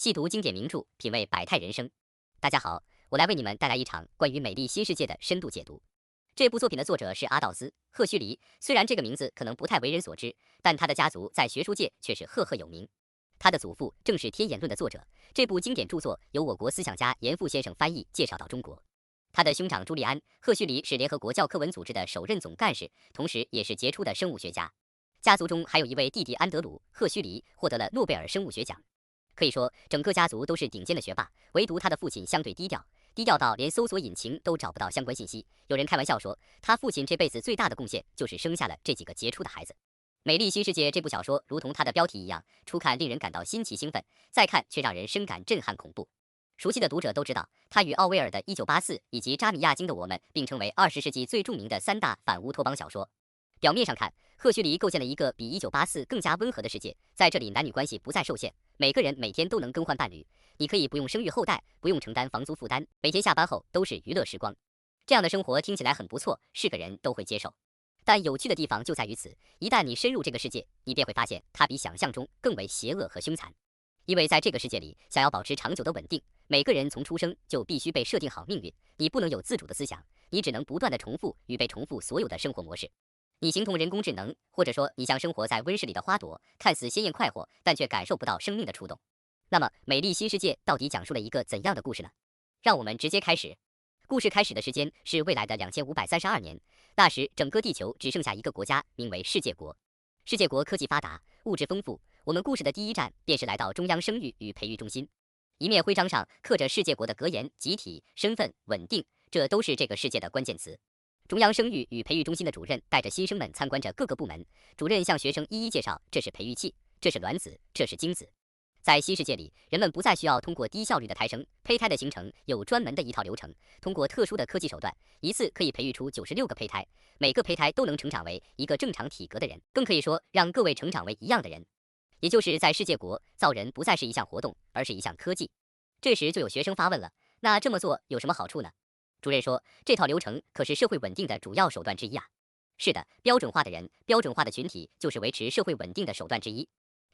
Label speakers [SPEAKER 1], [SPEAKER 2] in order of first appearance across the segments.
[SPEAKER 1] 细读经典名著，品味百态人生。大家好，我来为你们带来一场关于美丽新世界的深度解读。这部作品的作者是阿道斯·赫胥黎，虽然这个名字可能不太为人所知，但他的家族在学术界却是赫赫有名。他的祖父正是《天演论》的作者，这部经典著作由我国思想家严复先生翻译介绍到中国。他的兄长朱利安·赫胥黎是联合国教科文组织的首任总干事，同时也是杰出的生物学家。家族中还有一位弟弟安德鲁·赫胥黎获得了诺贝尔生物学奖。可以说，整个家族都是顶尖的学霸，唯独他的父亲相对低调，低调到连搜索引擎都找不到相关信息。有人开玩笑说，他父亲这辈子最大的贡献就是生下了这几个杰出的孩子。《美丽新世界》这部小说，如同它的标题一样，初看令人感到新奇兴奋，再看却让人深感震撼恐怖。熟悉的读者都知道，他与奥威尔的《1984》以及扎米亚金的《我们》并称为20世纪最著名的三大反乌托邦小说。表面上看，赫胥黎构建了一个比1984更加温和的世界，在这里男女关系不再受限，每个人每天都能更换伴侣，你可以不用生育后代，不用承担房租负担，每天下班后都是娱乐时光。这样的生活听起来很不错，是个人都会接受。但有趣的地方就在于此，一旦你深入这个世界，你便会发现它比想象中更为邪恶和凶残。因为在这个世界里，想要保持长久的稳定，每个人从出生就必须被设定好命运，你不能有自主的思想，你只能不断的重复与被重复所有的生活模式。你形同人工智能，或者说你像生活在温室里的花朵，看似鲜艳快活，但却感受不到生命的触动。那么，美丽新世界到底讲述了一个怎样的故事呢？让我们直接开始。故事开始的时间是未来的2532年，那时整个地球只剩下一个国家，名为世界国。世界国科技发达，物质丰富。我们故事的第一站便是来到中央生育与培育中心。一面徽章上刻着世界国的格言：集体、身份、稳定，这都是这个世界的关键词。中央生育与培育中心的主任带着新生们参观着各个部门，主任向学生一一介绍，这是培育器，这是卵子，这是精子。在新世界里，人们不再需要通过低效率的胎生，胚胎的形成有专门的一套流程，通过特殊的科技手段，一次可以培育出96个胚胎，每个胚胎都能成长为一个正常体格的人，更可以说让各位成长为一样的人。也就是在世界国，造人不再是一项活动，而是一项科技。这时就有学生发问了，那这么做有什么好处呢？主任说，这套流程可是社会稳定的主要手段之一啊。是的，标准化的人，标准化的群体就是维持社会稳定的手段之一。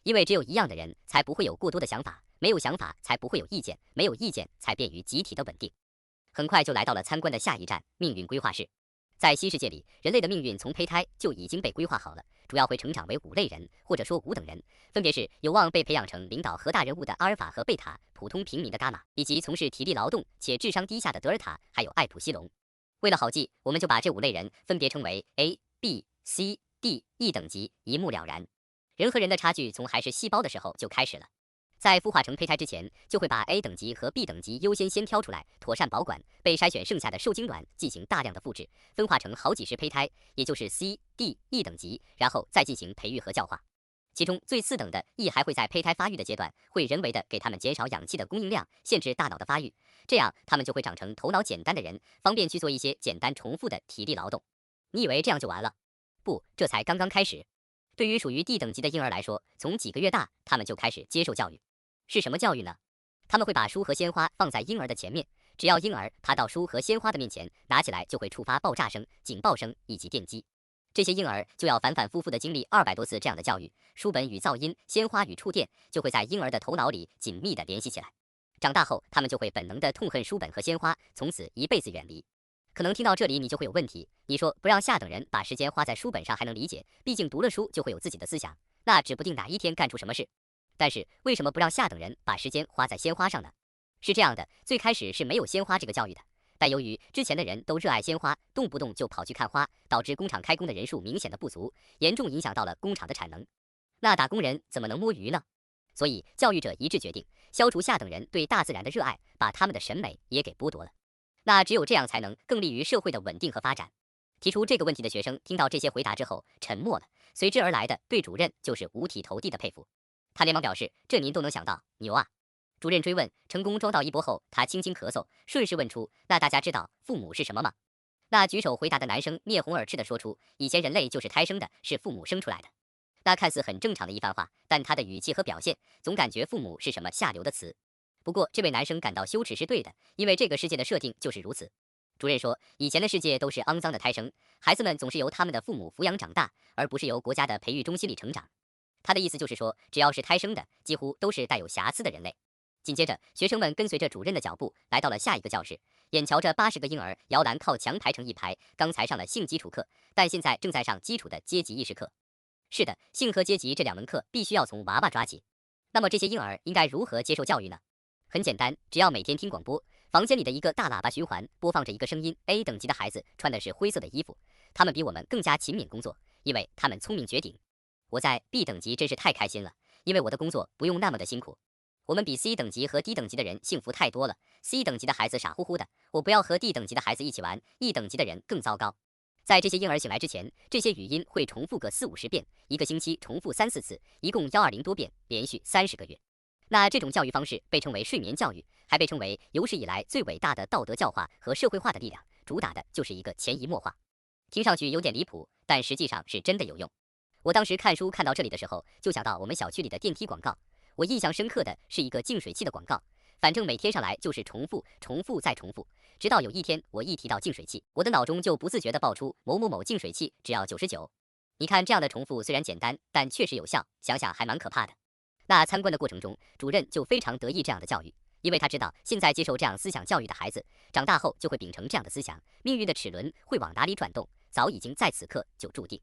[SPEAKER 1] 因为只有一样的人，才不会有过多的想法，没有想法才不会有意见，没有意见才便于集体的稳定。很快就来到了参观的下一站，命运规划室。在新世界里，人类的命运从胚胎就已经被规划好了，主要会成长为5类人，或者说5等人，分别是有望被培养成领导核大人物的阿尔法和贝塔，普通平民的伽马，以及从事体力劳动且智商低下的德尔塔，还有艾普西龙。为了好记，我们就把这5类人分别称为 A、B、C、D、E 等级，一目了然。人和人的差距从还是细胞的时候就开始了。在孵化成胚胎之前，就会把 A 等级和 B 等级优先挑出来，妥善保管，被筛选剩下的受精卵进行大量的复制，分化成好几十胚胎，也就是 C、D、E 等级，然后再进行培育和教化。其中最次等的 E 还会在胚胎发育的阶段，会人为的给他们减少氧气的供应量，限制大脑的发育，这样他们就会长成头脑简单的人，方便去做一些简单重复的体力劳动。你以为这样就完了？不，这才刚刚开始。对于属于 D 等级的婴儿来说，从几个月大，他们就开始接受教育。是什么教育呢？他们会把书和鲜花放在婴儿的前面，只要婴儿爬到书和鲜花的面前，拿起来就会触发爆炸声、警报声以及电击。这些婴儿就要反反复复地经历200多次这样的教育，书本与噪音，鲜花与触电就会在婴儿的头脑里紧密地联系起来。长大后，他们就会本能地痛恨书本和鲜花，从此一辈子远离。可能听到这里你就会有问题，你说不让下等人把时间花在书本上还能理解，毕竟读了书就会有自己的思想，那指不定哪一天干出什么事。但是为什么不让下等人把时间花在鲜花上呢？是这样的，最开始是没有鲜花这个教育的，但由于之前的人都热爱鲜花，动不动就跑去看花，导致工厂开工的人数明显的不足，严重影响到了工厂的产能。那打工人怎么能摸鱼呢？所以教育者一致决定消除下等人对大自然的热爱，把他们的审美也给剥夺了。那只有这样才能更利于社会的稳定和发展。提出这个问题的学生听到这些回答之后沉默了，随之而来的对主任就是五体投地的佩服。他连忙表示，这您都能想到，牛啊！主任追问，成功装到一波后，他轻轻咳嗽，顺势问出，那大家知道父母是什么吗？那举手回答的男生面红耳赤地说出，以前人类就是胎生的，是父母生出来的。那看似很正常的一番话，但他的语气和表现总感觉父母是什么下流的词。不过这位男生感到羞耻是对的，因为这个世界的设定就是如此。主任说，以前的世界都是肮脏的胎生，孩子们总是由他们的父母抚养长大，而不是由国家的培育中心里成长。他的意思就是说，只要是胎生的，几乎都是带有瑕疵的人类。紧接着，学生们跟随着主任的脚步来到了下一个教室，眼瞧着80个婴儿摇篮靠墙排成一排，刚才上了性基础课，但现在正在上基础的阶级意识课。是的，性和阶级这2门课必须要从娃娃抓起。那么这些婴儿应该如何接受教育呢？很简单，只要每天听广播，房间里的一个大喇叭循环播放着一个声音 ：A 等级的孩子穿的是灰色的衣服，他们比我们更加勤勉工作，因为他们聪明绝顶。我在 B 等级真是太开心了，因为我的工作不用那么的辛苦。我们比 C 等级和 D 等级的人幸福太多了。C 等级的孩子傻乎乎的，我不要和 D 等级的孩子一起玩。E 等级的人更糟糕。在这些婴儿醒来之前，这些语音会重复个40-50遍，一个星期重复3-4次，一共120多遍，连续30个月。那这种教育方式被称为睡眠教育，还被称为有史以来最伟大的道德教化和社会化的力量，主打的就是一个潜移默化。听上去有点离谱，但实际上是真的有用。我当时看书看到这里的时候，就想到我们小区里的电梯广告。我印象深刻的是一个净水器的广告，反正每天上来就是重复、重复再重复，直到有一天我一提到净水器，我的脑中就不自觉地爆出某某某净水器只要99。你看这样的重复虽然简单，但确实有效，想想还蛮可怕的。那参观的过程中，主任就非常得意这样的教育，因为他知道现在接受这样思想教育的孩子，长大后就会秉承这样的思想，命运的齿轮会往哪里转动，早已经在此刻就注定。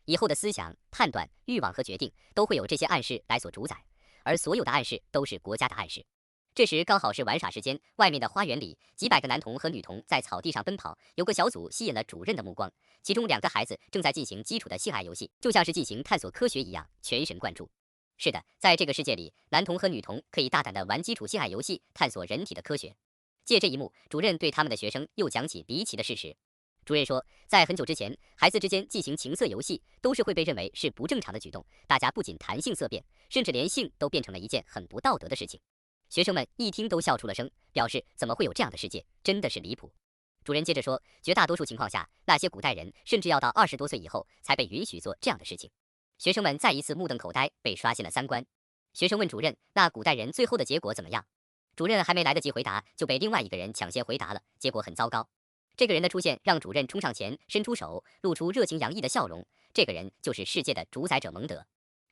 [SPEAKER 1] 以后的思想、判断、欲望和决定都会有这些暗示来所主宰。而所有的暗示都是国家的暗示。这时刚好是玩耍时间，外面的花园里，几百个男童和女童在草地上奔跑，有个小组吸引了主任的目光，其中2个孩子正在进行基础的性爱游戏，就像是进行探索科学一样，全神贯注。是的，在这个世界里，男童和女童可以大胆地玩基础性爱游戏，探索人体的科学。借这一幕，主任对他们的学生又讲起离奇的事实。主任说，在很久之前，孩子之间进行情色游戏都是会被认为是不正常的举动，大家不仅谈性色变，甚至连性都变成了一件很不道德的事情。学生们一听都笑出了声，表示怎么会有这样的世界，真的是离谱。主任接着说，绝大多数情况下，那些古代人甚至要到20多岁以后才被允许做这样的事情。学生们再一次目瞪口呆，被刷新了3观。学生问主任，那古代人最后的结果怎么样？主任还没来得及回答，就被另外一个人抢先回答了，结果很糟糕。这个人的出现让主任冲上前，伸出手，露出热情洋溢的笑容。这个人就是世界的主宰者蒙德。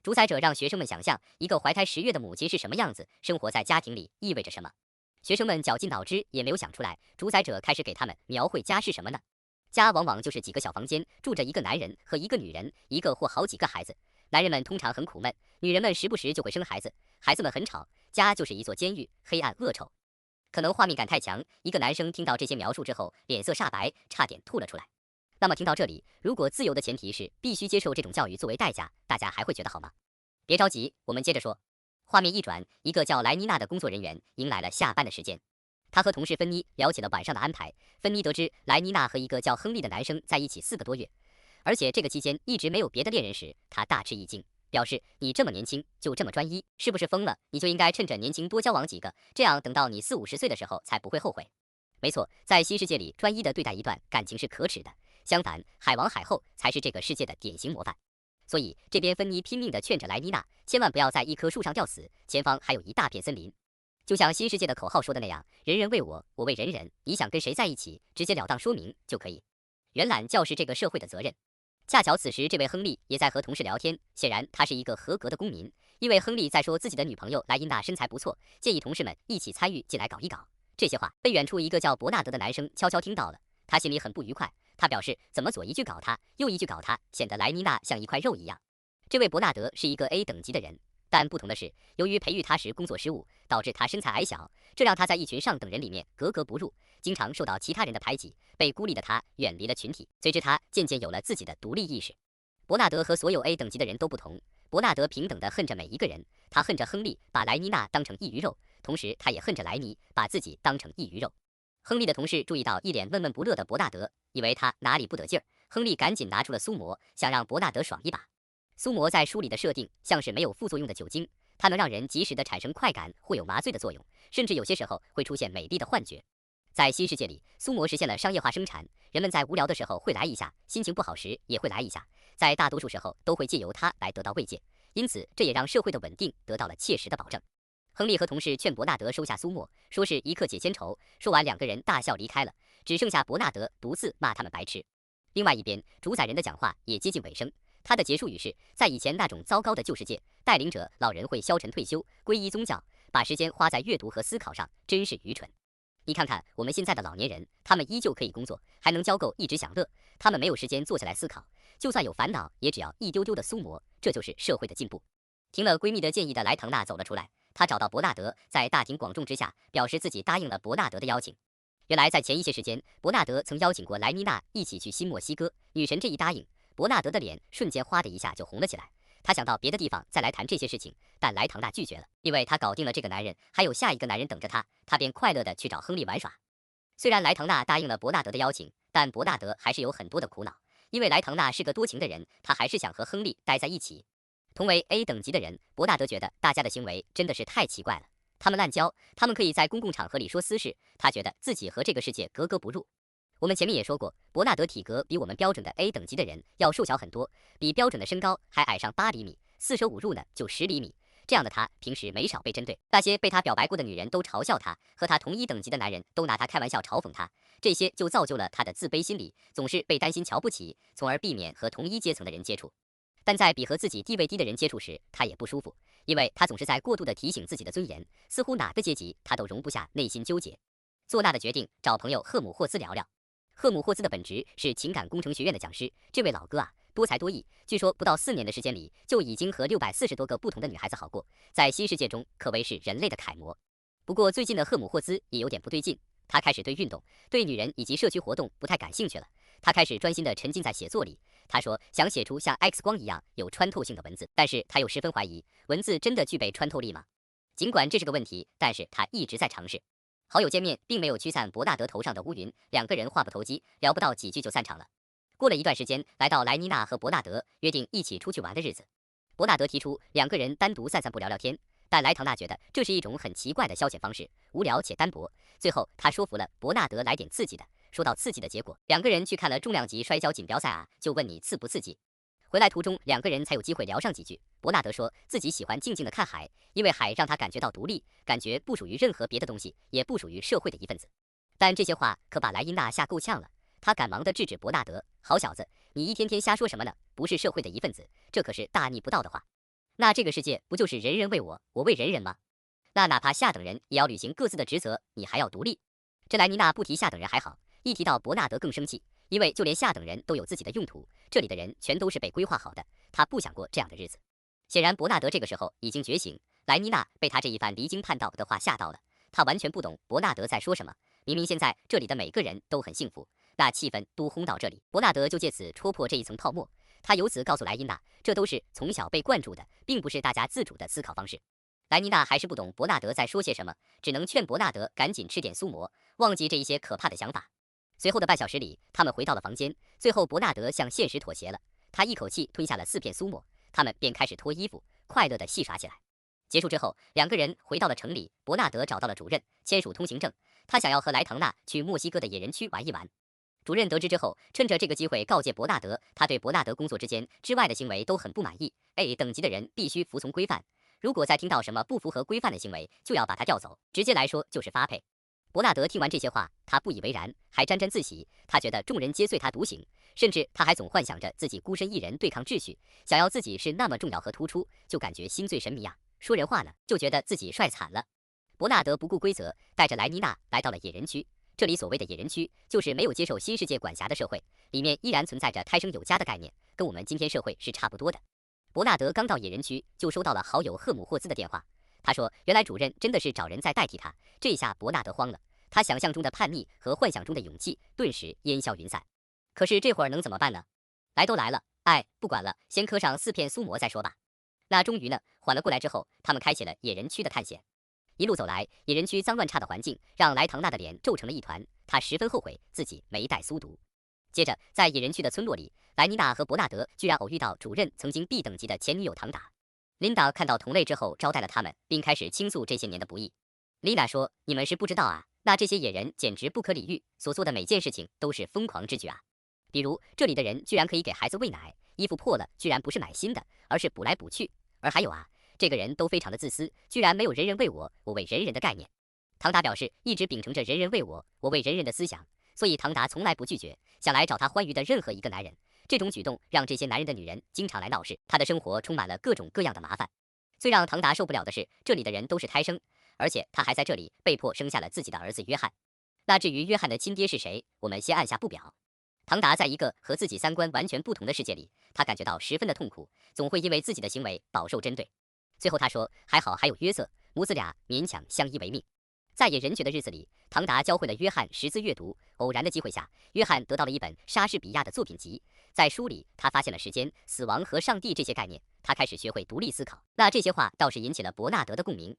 [SPEAKER 1] 主宰者让学生们想象一个怀胎10月的母亲是什么样子，生活在家庭里意味着什么。学生们绞尽脑汁也没有想出来，主宰者开始给他们描绘家是什么呢？家往往就是几个小房间，住着一个男人和一个女人，一个或好几个孩子。男人们通常很苦闷，女人们时不时就会生孩子，孩子们很吵，家就是一座监狱，黑暗恶臭。可能画面感太强，一个男生听到这些描述之后，脸色煞白，差点吐了出来。那么听到这里，如果自由的前提是必须接受这种教育作为代价，大家还会觉得好吗？别着急，我们接着说。画面一转，一个叫莱妮娜的工作人员迎来了下班的时间。他和同事芬妮聊起了晚上的安排。芬妮得知莱妮娜和一个叫亨利的男生在一起4个多月，而且这个期间一直没有别的恋人时，他大吃一惊，表示你这么年轻就这么专一，是不是疯了？你就应该趁着年轻多交往几个，这样等到你40-50岁的时候才不会后悔。没错，在新世界里，专一的对待一段感情是可耻的，相反，海王海后才是这个世界的典型模范。所以这边芬妮拼命地劝着莱妮娜，千万不要在一棵树上吊死，前方还有一大片森林。就像新世界的口号说的那样，人人为我，我为人人，你想跟谁在一起，直截了当说明就可以。圆揽教是这个社会的责任。恰巧此时这位亨利也在和同事聊天，显然他是一个合格的公民，因为亨利在说自己的女朋友莱茵娜身材不错，建议同事们一起参与进来搞一搞。这些话被远处一个叫伯纳德的男生悄悄听到了，他心里很不愉快，他表示怎么左一句搞他，右一句搞他，显得莱妮娜像一块肉一样。这位伯纳德是一个 A 等级的人，但不同的是，由于培育他时工作失误，导致他身材矮小，这让他在一群上等人里面格格不入，经常受到其他人的排挤，被孤立的他远离了群体，随之他渐渐有了自己的独立意识。伯纳德和所有 A 等级的人都不同，伯纳德平等地恨着每一个人，他恨着亨利把莱妮娜当成异鱼肉，同时他也恨着莱尼把自己当成异鱼肉。亨利的同事注意到一脸闷闷不乐的伯纳德，以为他哪里不得劲儿，亨利赶紧拿出了苏魔，想让伯纳德爽一把。苏魔在书里的设定像是没有副作用的酒精，它能让人及时的产生快感或有麻醉的作用，甚至有些时候会出现美丽的幻觉。在新世界里，苏魔实现了商业化生产，人们在无聊的时候会来一下，心情不好时也会来一下，在大多数时候都会借由它来得到慰藉，因此这也让社会的稳定得到了切实的保证。亨利和同事劝伯纳德收下苏墨，说是一刻解千愁。说完，两个人大笑离开了，只剩下伯纳德独自骂他们白痴。另外一边，主宰人的讲话也接近尾声，他的结束语是：在以前那种糟糕的旧世界，带领者老人会消沉退休，皈依宗教，把时间花在阅读和思考上，真是愚蠢。你看看我们现在的老年人，他们依旧可以工作，还能交够，一直享乐。他们没有时间坐下来思考，就算有烦恼，也只要一丢丢的苏魔。这就是社会的进步。听了闺蜜的建议的莱滕娜走了出来，她找到伯纳德，在大庭广众之下表示自己答应了伯纳德的邀请。原来在前一些时间，伯纳德曾邀请过莱妮娜一起去新墨西哥。女神这一答应，伯纳德的脸瞬间哗的一下就红了起来。他想到别的地方再来谈这些事情，但莱滕娜拒绝了，因为他搞定了这个男人，还有下一个男人等着他，他便快乐地去找亨利玩耍。虽然莱滕娜答应了伯纳德的邀请，但伯纳德还是有很多的苦恼，因为莱滕娜是个多情的人，他还是想和亨利待在一起。同为 A 等级的人，伯纳德觉得大家的行为真的是太奇怪了，他们滥交，他们可以在公共场合里说私事，他觉得自己和这个世界格格不入。我们前面也说过，伯纳德体格比我们标准的 A 等级的人要瘦小很多，比标准的身高还矮上8厘米，四舍五入呢就10厘米。这样的他平时没少被针对，那些被他表白过的女人都嘲笑他，和他同一等级的男人都拿他开玩笑嘲讽他，这些就造就了他的自卑心理，总是被担心瞧不起，从而避免和同一阶层的人接触。但在比和自己地位低的人接触时，他也不舒服，因为他总是在过度的提醒自己的尊严，似乎哪个阶级他都容不下内心纠结。做那的决定，找朋友赫姆霍兹聊聊。赫姆霍兹的本职是情感工程学院的讲师，这位老哥啊，多才多艺，据说不到4年的时间里，就已经和640多个不同的女孩子好过，在新世界中可谓是人类的楷模。不过最近的赫姆霍兹也有点不对劲，他开始对运动、对女人以及社区活动不太感兴趣了。他开始专心地沉浸在写作里。他说想写出像 X 光一样有穿透性的文字，但是他又十分怀疑文字真的具备穿透力吗？尽管这是个问题，但是他一直在尝试。好友见面并没有驱散伯纳德头上的乌云，两个人话不投机，聊不到几句就散场了。过了一段时间，来到莱妮娜和伯纳德约定一起出去玩的日子。伯纳德提出两个人单独散散步聊聊天，但莱唐娜觉得这是一种很奇怪的消遣方式，无聊且单薄。最后他说服了伯纳德来点刺激的。说到刺激的结果，两个人去看了重量级摔跤锦标赛啊，就问你刺不刺激？回来途中，两个人才有机会聊上几句。伯纳德说自己喜欢静静的看海，因为海让他感觉到独立，感觉不属于任何别的东西，也不属于社会的一份子。但这些话可把莱茵娜吓够呛了，他赶忙地制止伯纳德：“好小子，你一天天瞎说什么呢？不是社会的一份子，这可是大逆不道的话。那这个世界不就是人人为我，我为人人吗？那哪怕下等人也要履行各自的职责，你还要独立。”这莱妮娜不提下等人还好，一提到伯纳德更生气，因为就连下等人都有自己的用途，这里的人全都是被规划好的，他不想过这样的日子。显然伯纳德这个时候已经觉醒，莱妮娜被他这一番离经叛道的话吓到了，他完全不懂伯纳德在说什么。明明现在这里的每个人都很幸福，那气氛都轰到这里，伯纳德就借此戳破这一层泡沫。他由此告诉莱茵娜，这都是从小被灌注的，并不是大家自主的思考方式。莱妮娜还是不懂伯纳德在说些什么，只能劝伯纳德赶紧吃点苏魔，忘记这一些可怕的想法。随后的半小时里，他们回到了房间，最后伯纳德向现实妥协了，他一口气吞下了4片苏魔，他们便开始脱衣服，快乐地戏耍起来。结束之后，两个人回到了城里，伯纳德找到了主任，签署通行证，他想要和莱唐娜去墨西哥的野人区玩一玩。主任得知之后，趁着这个机会告诫伯纳德，他对伯纳德工作之外的行为都很不满意。A 等级的人必须服从规范，如果再听到什么不符合规范的行为，就要把他调走，直接来说就是发配。伯纳德听完这些话，他不以为然，还沾沾自喜，他觉得众人皆遂他独行，甚至他还总幻想着自己孤身一人对抗秩序，想要自己是那么重要和突出，就感觉心醉神迷啊。说人话呢，就觉得自己帅惨了。伯纳德不顾规则，带着莱妮娜来到了野人区。这里所谓的野人区，就是没有接受新世界管辖的社会，里面依然存在着胎生有家的概念，跟我们今天社会是差不多的。伯纳德刚到野人区，就收到了好友赫姆霍兹的电话。他说，原来主任真的是找人在代替他。这下伯纳德慌了，他想象中的叛逆和幻想中的勇气顿时烟消云散。可是这会儿能怎么办呢？来都来了，不管了，先磕上4片苏魔再说吧。那终于呢，缓了过来之后，他们开启了野人区的探险。一路走来，野人区脏乱差的环境让莱唐娜的脸皱成了一团，她十分后悔自己没带苏毒。接着，在野人区的村落里，莱妮娜和伯纳德居然偶遇到主任曾经 B 等级的前女友唐达。琳达看到同类之后，招待了他们，并开始倾诉这些年的不易。琳达说：“你们是不知道啊，那这些野人简直不可理喻，所做的每件事情都是疯狂之举啊。比如这里的人居然可以给孩子喂奶，衣服破了居然不是买新的，而是补来补去。而还有啊，这个人都非常的自私，居然没有人人为我，我为人人的概念。”唐达表示一直秉承着人人为我，我为人人的思想，所以唐达从来不拒绝想来找他欢愉的任何一个男人。这种举动让这些男人的女人经常来闹事，他的生活充满了各种各样的麻烦。最让唐达受不了的是，这里的人都是胎生，而且他还在这里被迫生下了自己的儿子约翰。那至于约翰的亲爹是谁，我们先按下不表。唐达在一个和自己三观完全不同的世界里，他感觉到十分的痛苦，总会因为自己的行为饱受针对。最后他说，还好还有约瑟，母子俩勉强相依为命。在野人绝的日子里，唐达教会了约翰识字阅读。偶然的机会下，约翰得到了一本莎士比亚的作品集，在书里他发现了时间、死亡和上帝这些概念，他开始学会独立思考。那这些话倒是引起了伯纳德的共鸣。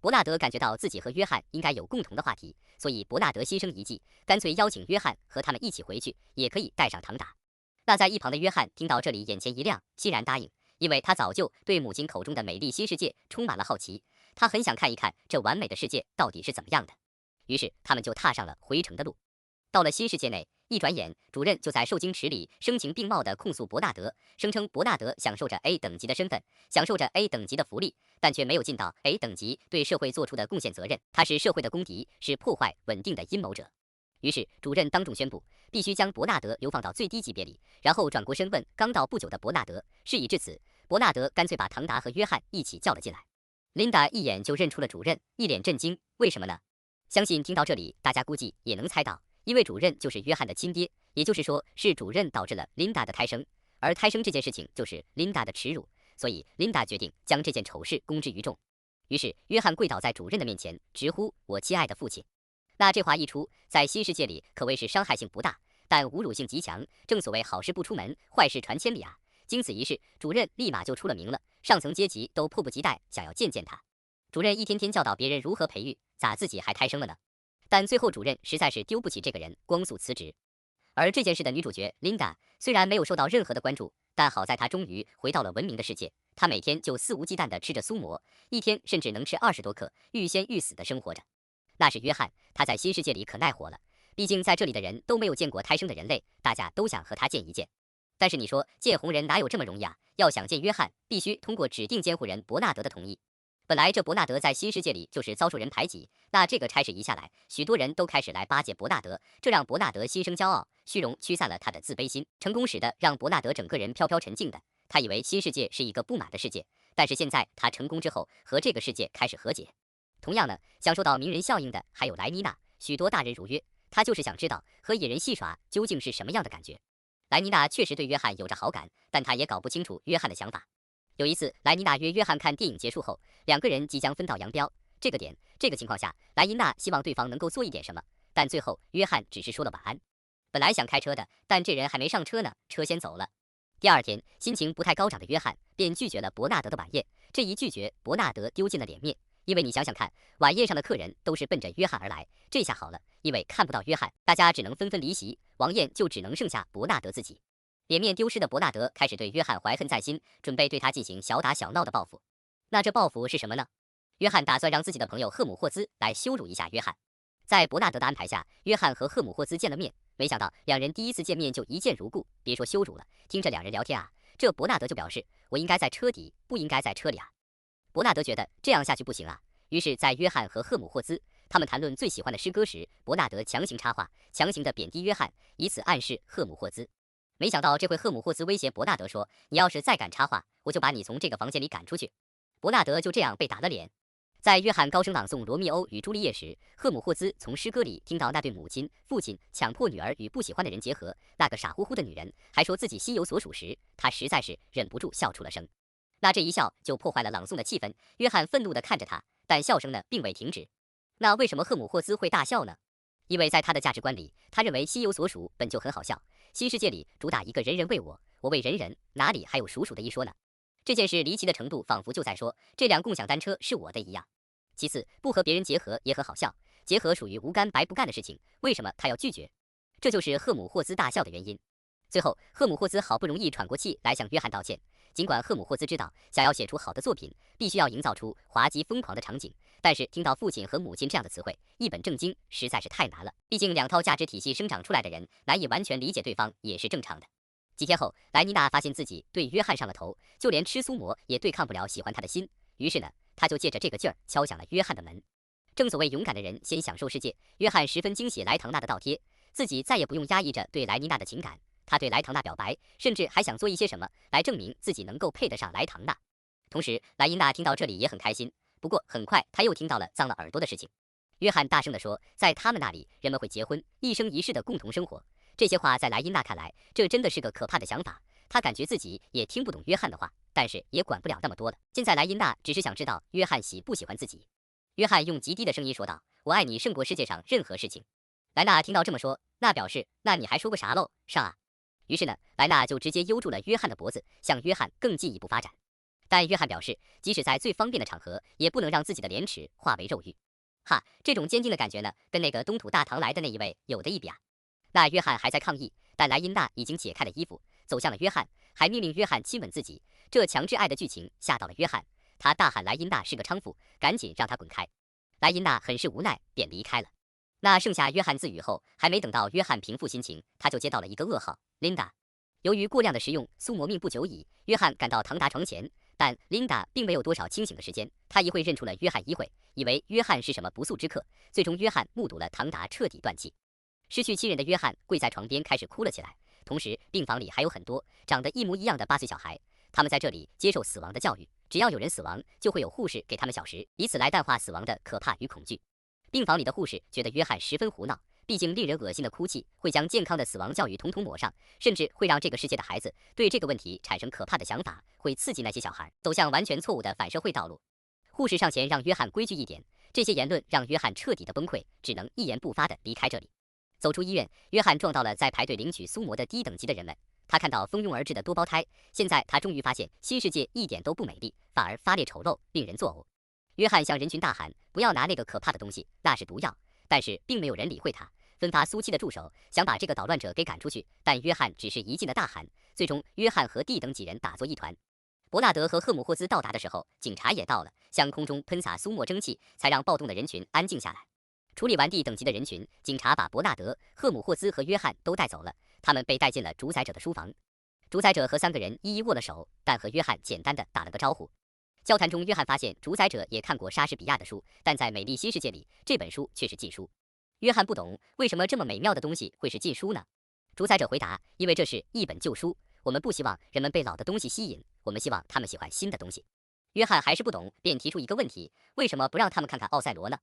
[SPEAKER 1] 伯纳德感觉到自己和约翰应该有共同的话题，所以伯纳德心生一计，干脆邀请约翰和他们一起回去，也可以带上唐达。那在一旁的约翰听到这里，眼前一亮，欣然答应，因为他早就对母亲口中的美丽新世界充满了好奇，他很想看一看这完美的世界到底是怎么样的。于是他们就踏上了回城的路。到了新世界内，一转眼，主任就在受惊池里声情并茂地控诉伯纳德，声称伯纳德享受着 A 等级的身份，享受着 A 等级的福利，但却没有尽到 A 等级对社会做出的贡献责任。他是社会的公敌，是破坏稳定的阴谋者。于是主任当众宣布，必须将伯纳德流放到最低级别里，然后转过身问刚到不久的伯纳德。事已至此，伯纳德干脆把唐达和约翰一起叫了进来。琳达一眼就认出了主任，一脸震惊。为什么呢？相信听到这里，大家估计也能猜到，因为主任就是约翰的亲爹，也就是说是主任导致了琳达的胎生，而胎生这件事情就是琳达的耻辱，所以琳达决定将这件丑事公之于众。于是约翰跪倒在主任的面前，直呼我亲爱的父亲。那这话一出，在新世界里可谓是伤害性不大，但侮辱性极强。正所谓好事不出门，坏事传千里啊！经此一事，主任立马就出了名了，上层阶级都迫不及待想要见见他。主任一天天教导别人如何培育，咋自己还胎生了呢？但最后主任实在是丢不起这个人，光速辞职。而这件事的女主角琳达虽然没有受到任何的关注，但好在她终于回到了文明的世界。她每天就肆无忌惮地吃着苏馍，一天甚至能吃20多克，欲仙欲死地生活着。那是约翰，他在新世界里可耐活了，毕竟在这里的人都没有见过胎生的人类，大家都想和他见一见。但是你说见红人哪有这么容易啊？要想见约翰，必须通过指定监护人伯纳德的同意。本来这伯纳德在新世界里就是遭受人排挤，那这个差事一下来，许多人都开始来巴结伯纳德，这让伯纳德心生骄傲，虚荣驱散了他的自卑心，成功使得让伯纳德整个人飘飘沉静的。他以为新世界是一个不满的世界，但是现在他成功之后，和这个世界开始和解。同样呢，享受到名人效应的还有莱妮娜，许多大人如约，他就是想知道和野人戏耍究竟是什么样的感觉。莱妮娜确实对约翰有着好感，但她也搞不清楚约翰的想法。有一次，莱妮娜约约翰看电影结束后，两个人即将分道扬镳。这个情况下，莱妮娜希望对方能够做一点什么，但最后约翰只是说了晚安。本来想开车的，但这人还没上车呢，车先走了。第二天，心情不太高涨的约翰便拒绝了伯纳德的晚宴。这一拒绝，伯纳德丢尽了脸面。因为你想想看，晚宴上的客人都是奔着约翰而来，这下好了，因为看不到约翰，大家只能纷纷离席，王宴就只能剩下伯纳德自己。脸面丢失的伯纳德开始对约翰怀恨在心，准备对他进行小打小闹的报复。那这报复是什么呢？约翰打算让自己的朋友赫姆霍兹来羞辱一下约翰。在伯纳德的安排下，约翰和赫姆霍兹见了面，没想到两人第一次见面就一见如故，别说羞辱了，听着两人聊天啊，这伯纳德就表示我应该在车底，不应该在车里啊。伯纳德觉得这样下去不行啊，于是，在约翰和赫姆霍兹他们谈论最喜欢的诗歌时，伯纳德强行插话，强行的贬低约翰，以此暗示赫姆霍兹。没想到这回赫姆霍兹威胁伯纳德说：“你要是再敢插话，我就把你从这个房间里赶出去。”伯纳德就这样被打了脸。在约翰高声朗诵《罗密欧与朱丽叶》时，赫姆霍兹从诗歌里听到那对母亲、父亲强迫女儿与不喜欢的人结合，那个傻乎乎的女人还说自己心有所属时，他实在是忍不住笑出了声。那这一笑就破坏了朗诵的气氛，约翰愤怒地看着他，但笑声呢并未停止。那为什么赫姆霍兹会大笑呢？因为在他的价值观里，他认为心有所属本就很好笑，新世界里主打一个人人为我，我为人人，哪里还有属属的一说呢？这件事离奇的程度仿佛就在说这辆共享单车是我的一样。其次，不和别人结合也很好笑，结合属于无干白不干的事情，为什么他要拒绝？这就是赫姆霍兹大笑的原因。最后，赫姆霍兹好不容易喘过气来向约翰道歉。尽管赫姆霍兹知道，想要写出好的作品，必须要营造出滑稽疯狂的场景，但是听到父亲和母亲这样的词汇，一本正经实在是太难了。毕竟两套价值体系生长出来的人，难以完全理解对方也是正常的。几天后，莱妮娜发现自己对约翰上了头，就连吃苏馍也对抗不了喜欢他的心。于是呢，他就借着这个劲儿敲响了约翰的门。正所谓勇敢的人先享受世界，约翰十分惊喜莱唐纳的倒贴，自己再也不用压抑着对莱妮娜的情感。他对莱唐纳表白，甚至还想做一些什么来证明自己能够配得上莱唐纳。同时，莱茵娜听到这里也很开心，不过很快他又听到了脏了耳朵的事情。约翰大声地说，在他们那里，人们会结婚，一生一世的共同生活。这些话在莱茵娜看来，这真的是个可怕的想法。她感觉自己也听不懂约翰的话，但是也管不了那么多了。现在莱茵娜只是想知道约翰喜不喜欢自己。约翰用极低的声音说道：“我爱你胜过世界上任何事情。”莱娜听到这么说，那表示，那你还说个啥喽，上啊！于是呢，莱娜就直接悠住了约翰的脖子，向约翰更进一步发展。但约翰表示，即使在最方便的场合，也不能让自己的廉耻化为肉欲。哈，这种坚定的感觉呢，跟那个东土大唐来的那一位有的一比啊。那约翰还在抗议，但莱茵娜已经解开了衣服，走向了约翰，还命令约翰亲吻自己。这强制爱的剧情吓到了约翰，他大喊莱茵娜是个娼妇，赶紧让她滚开。莱茵娜很是无奈，便离开了。那剩下约翰自语后，还没等到约翰平复心情，他就接到了一个噩耗，Linda。由于过量的食用苏魔命不久矣，约翰赶到唐达床前，但琳达并没有多少清醒的时间，他一会认出了约翰一会，以为约翰是什么不速之客，最终约翰目睹了唐达彻底断气。失去亲人的约翰跪在床边开始哭了起来，同时病房里还有很多长得一模一样的8岁小孩，他们在这里接受死亡的教育，只要有人死亡，就会有护士给他们小食，以此来淡化死亡的可怕与恐惧。病房里的护士觉得约翰十分胡闹，毕竟令人恶心的哭泣会将健康的死亡教育统统抹上，甚至会让这个世界的孩子对这个问题产生可怕的想法，会刺激那些小孩走向完全错误的反社会道路。护士上前让约翰规矩一点，这些言论让约翰彻底的崩溃，只能一言不发地离开这里。走出医院，约翰撞到了在排队领取苏魔的低等级的人们，他看到蜂拥而至的多胞胎，现在他终于发现新世界一点都不美丽，反而发烈丑陋，令人作呕。约翰向人群大喊，不要拿那个可怕的东西，那是毒药，但是并没有人理会他，分发苏七的助手想把这个捣乱者给赶出去，但约翰只是一劲的大喊，最终约翰和地等几人打作一团。伯纳德和赫姆霍兹到达的时候，警察也到了，向空中喷洒苏沫蒸汽，才让暴动的人群安静下来。处理完地等级的人群，警察把伯纳德、赫姆霍兹和约翰都带走了，他们被带进了主宰者的书房。主宰者和3个人一一握了手，但和约翰简单的打了个招呼。交谈中，约翰发现主宰者也看过莎士比亚的书，但在美丽新世界里，这本书却是禁书。约翰不懂为什么这么美妙的东西会是禁书呢？主宰者回答，因为这是一本旧书，我们不希望人们被老的东西吸引，我们希望他们喜欢新的东西。约翰还是不懂，便提出一个问题，为什么不让他们看看奥赛罗呢？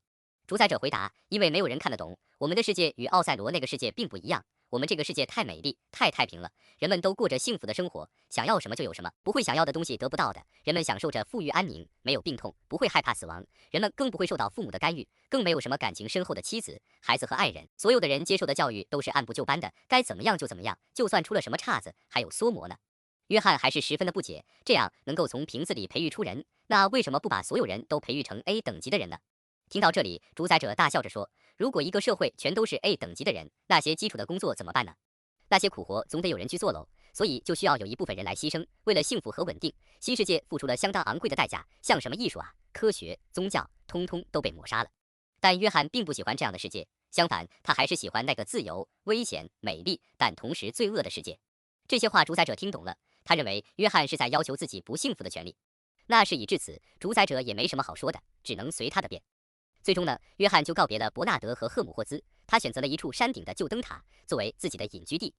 [SPEAKER 1] 主宰者回答，因为没有人看得懂，我们的世界与奥赛罗那个世界并不一样，我们这个世界太美丽太太平了，人们都过着幸福的生活，想要什么就有什么，不会想要的东西得不到的，人们享受着富裕安宁，没有病痛，不会害怕死亡，人们更不会受到父母的干预，更没有什么感情深厚的妻子、孩子和爱人，所有的人接受的教育都是按部就班的，该怎么样就怎么样，就算出了什么岔子，还有缩魔呢。约翰还是十分的不解，这样能够从瓶子里培育出人，那为什么不把所有人都培育成 A 等级的人呢？听到这里，主宰者大笑着说，如果一个社会全都是 A 等级的人，那些基础的工作怎么办呢？那些苦活总得有人去做喽，所以就需要有一部分人来牺牲，为了幸福和稳定，新世界付出了相当昂贵的代价，像什么艺术啊、科学、宗教，通通都被抹杀了。但约翰并不喜欢这样的世界，相反，他还是喜欢那个自由、危险、美丽，但同时罪恶的世界。这些话主宰者听懂了，他认为约翰是在要求自己不幸福的权利。那事已至此，主宰者也没什么好说的，只能随他的便。最终呢，约翰就告别了伯纳德和赫姆霍兹，他选择了一处山顶的旧灯塔作为自己的隐居地，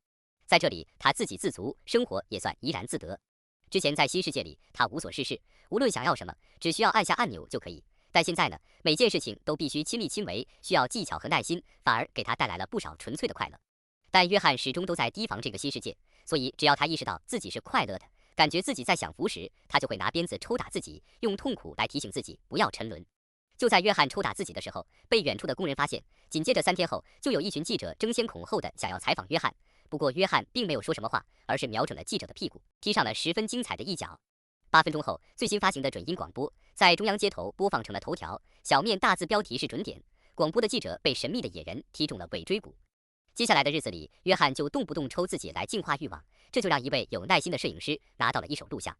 [SPEAKER 1] 在这里他自给自足，生活也算怡然自得。之前在新世界里，他无所事事，无论想要什么，只需要按下按钮就可以。但现在呢，每件事情都必须亲力亲为，需要技巧和耐心，反而给他带来了不少纯粹的快乐。但约翰始终都在提防这个新世界，所以只要他意识到自己是快乐的，感觉自己在享福时，他就会拿鞭子抽打自己，用痛苦来提醒自己不要沉沦。就在约翰抽打自己的时候，被远处的工人发现。紧接着3天后，就有一群记者争先恐后的想要采访约翰。不过约翰并没有说什么话，而是瞄准了记者的屁股，踢上了十分精彩的一脚。8分钟后，最新发行的准音广播在中央街头播放成了头条，小面大字标题是准点。广播的记者被神秘的野人踢中了尾椎骨。接下来的日子里，约翰就动不动抽自己来净化欲望，这就让一位有耐心的摄影师拿到了一手录像。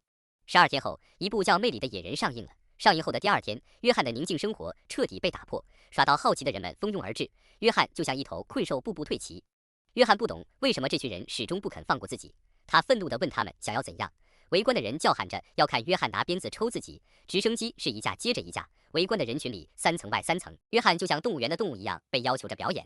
[SPEAKER 1] 12天后，一部叫《魅力的野人》上映了。上映后的第2天，约翰的宁静生活彻底被打破，耍到好奇的人们蜂拥而至，约翰就像一头困兽步步退齐。约翰不懂为什么这群人始终不肯放过自己，他愤怒地问他们想要怎样。围观的人叫喊着要看约翰拿鞭子抽自己，直升机是一架接着一架，围观的人群里3层外3层，约翰就像动物园的动物一样被要求着表演。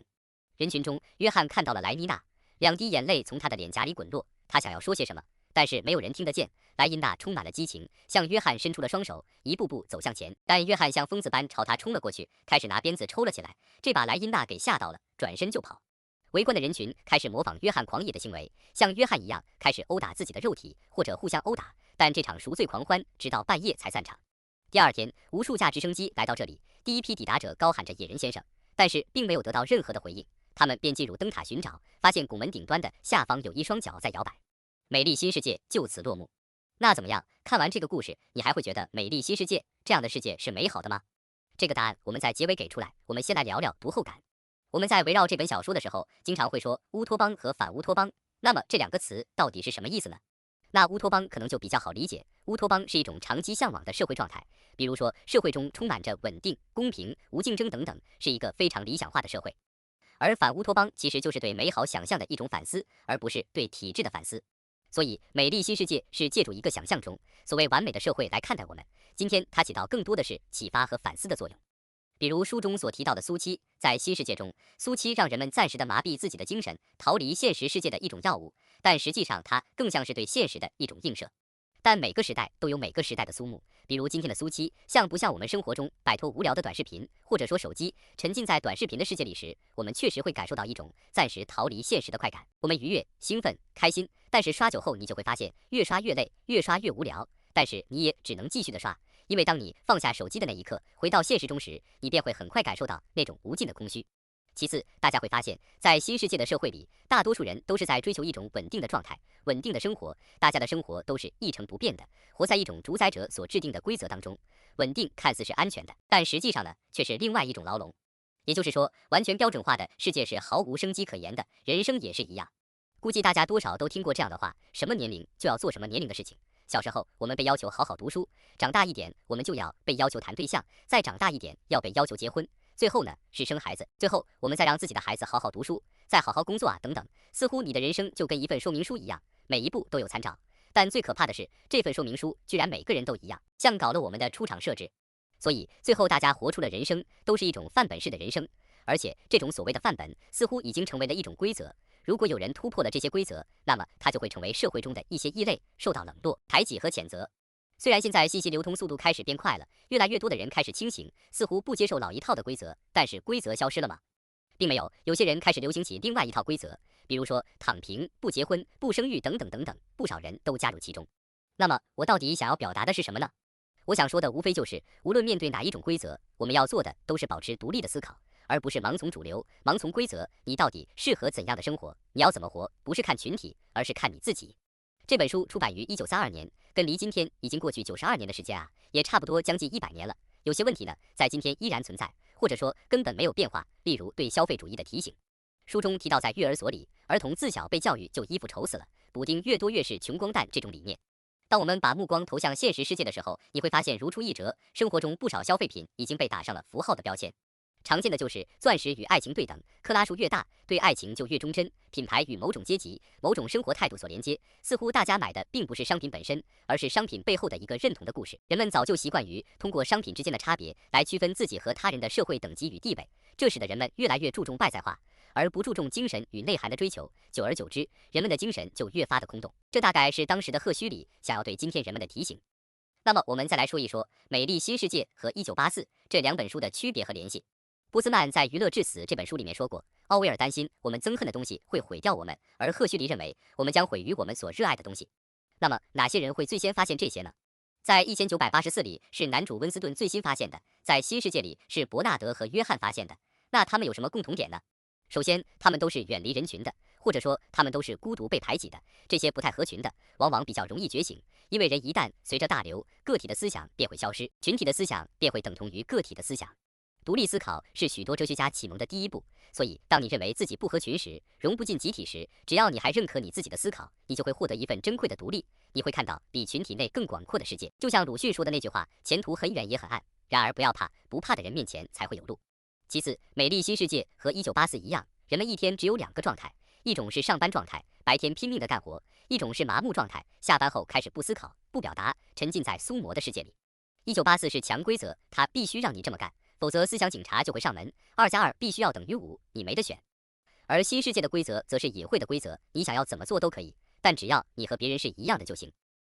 [SPEAKER 1] 人群中，约翰看到了莱妮娜，2滴眼泪从他的脸颊里滚落，他想要说些什么，但是没有人听得见。莱茵娜充满了激情，向约翰伸出了双手，一步步走向前。但约翰像疯子般朝她冲了过去，开始拿鞭子抽了起来，这把莱茵娜给吓到了，转身就跑。围观的人群开始模仿约翰狂野的行为，像约翰一样开始殴打自己的肉体，或者互相殴打。但这场赎罪狂欢直到半夜才散场。第二天，无数架直升机来到这里，第一批抵达者高喊着“野人先生”，但是并没有得到任何的回应。他们便进入灯塔寻找，发现拱门顶端的下方有一双脚在摇摆。美丽新世界就此落幕。那怎么样？看完这个故事，你还会觉得美丽新世界这样的世界是美好的吗？这个答案我们在结尾给出来。我们先来聊聊读后感。我们在围绕这本小说的时候，经常会说乌托邦和反乌托邦，那么这两个词到底是什么意思呢？那乌托邦可能就比较好理解，乌托邦是一种长期向往的社会状态，比如说社会中充满着稳定、公平、无竞争等等，是一个非常理想化的社会。而反乌托邦其实就是对美好想象的一种反思，而不是对体制的反思。所以美丽新世界是借助一个想象中所谓完美的社会来看待我们，今天它起到更多的是启发和反思的作用。比如书中所提到的苏七，在新世界中，苏七让人们暂时的麻痹自己的精神，逃离现实世界的一种药物，但实际上它更像是对现实的一种映射。但每个时代都有每个时代的苏木，比如今天的苏七，像不像我们生活中摆脱无聊的短视频，或者说手机，沉浸在短视频的世界里时，我们确实会感受到一种暂时逃离现实的快感。我们愉悦、兴奋、开心，但是刷久后你就会发现，越刷越累，越刷越无聊，但是你也只能继续的刷。因为当你放下手机的那一刻，回到现实中时，你便会很快感受到那种无尽的空虚。其次，大家会发现，在新世界的社会里，大多数人都是在追求一种稳定的状态、稳定的生活，大家的生活都是一成不变的，活在一种主宰者所制定的规则当中。稳定看似是安全的，但实际上呢，却是另外一种牢笼。也就是说，完全标准化的世界是毫无生机可言的，人生也是一样。估计大家多少都听过这样的话：什么年龄就要做什么年龄的事情。小时候我们被要求好好读书，长大一点我们就要被要求谈对象，再长大一点要被要求结婚，最后呢是生孩子，最后我们再让自己的孩子好好读书，再好好工作啊等等。似乎你的人生就跟一份说明书一样，每一步都有参照。但最可怕的是，这份说明书居然每个人都一样，像搞了我们的出厂设置。所以最后大家活出了人生都是一种范本式的人生，而且这种所谓的范本似乎已经成为了一种规则。如果有人突破了这些规则，那么他就会成为社会中的一些异类，受到冷落、排挤和谴责。虽然现在信息流通速度开始变快了，越来越多的人开始清醒，似乎不接受老一套的规则，但是规则消失了吗？并没有，有些人开始流行起另外一套规则，比如说躺平、不结婚、不生育等等等等，不少人都加入其中。那么我到底想要表达的是什么呢？我想说的无非就是，无论面对哪一种规则，我们要做的都是保持独立的思考，而不是盲从主流、盲从规则。你到底适合怎样的生活？你要怎么活？不是看群体，而是看你自己。这本书出版于1932年，跟离今天已经过去92年的时间啊，也差不多将近100年了。有些问题呢，在今天依然存在，或者说根本没有变化。例如对消费主义的提醒。书中提到，在育儿所里，儿童自小被教育就衣服丑死了，补丁越多越是穷光蛋这种理念。当我们把目光投向现实世界的时候，你会发现如出一辙，生活中不少消费品已经被打上了符号的标签。常见的就是钻石与爱情对等，克拉数越大，对爱情就越忠贞；品牌与某种阶级、某种生活态度所连接，似乎大家买的并不是商品本身，而是商品背后的一个认同的故事。人们早就习惯于通过商品之间的差别来区分自己和他人的社会等级与地位，这使得人们越来越注重外在化，而不注重精神与内涵的追求。久而久之，人们的精神就越发的空洞。这大概是当时的赫胥黎想要对今天人们的提醒。那么我们再来说一说《美丽新世界》和《1984》这两本书的区别和联系。波斯曼在《娱乐至死》这本书里面说过，奥威尔担心我们憎恨的东西会毁掉我们，而赫胥黎认为我们将毁于我们所热爱的东西。那么哪些人会最先发现这些呢？在1984里是男主温斯顿最新发现的，在新世界里是伯纳德和约翰发现的。那他们有什么共同点呢？首先，他们都是远离人群的，或者说他们都是孤独被排挤的。这些不太合群的，往往比较容易觉醒，因为人一旦随着大流，个体的思想便会消失，群体的思想便会等同于个体的思想。独立思考是许多哲学家启蒙的第一步，所以当你认为自己不合群时，融不进集体时，只要你还认可你自己的思考，你就会获得一份珍贵的独立，你会看到比群体内更广阔的世界。就像鲁迅说的那句话，前途很远也很暗，然而不要怕，不怕的人面前才会有路。其次，美丽新世界和1984一样，人们一天只有2个状态，一种是上班状态，白天拼命的干活，一种是麻木状态，下班后开始不思考、不表达，沉浸在苏魔的世界里。1984是强规则，它必须让你这么干，否则思想警察就会上门，2+2必须要等于5，你没得选。而新世界的规则则是隐晦的规则，你想要怎么做都可以，但只要你和别人是一样的就行。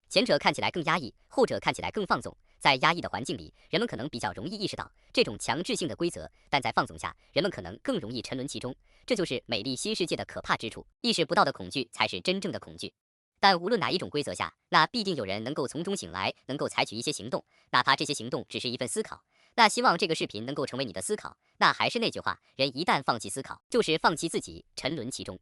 [SPEAKER 1] 前者看起来更压抑，后者看起来更放纵。在压抑的环境里，人们可能比较容易意识到这种强制性的规则，但在放纵下，人们可能更容易沉沦其中。这就是美丽新世界的可怕之处，意识不到的恐惧才是真正的恐惧。但无论哪一种规则下，那必定有人能够从中醒来，能够采取一些行动，哪怕这些行动只是一份思考。那希望这个视频能够成为你的思考。那还是那句话，人一旦放弃思考，就是放弃自己，沉沦其中。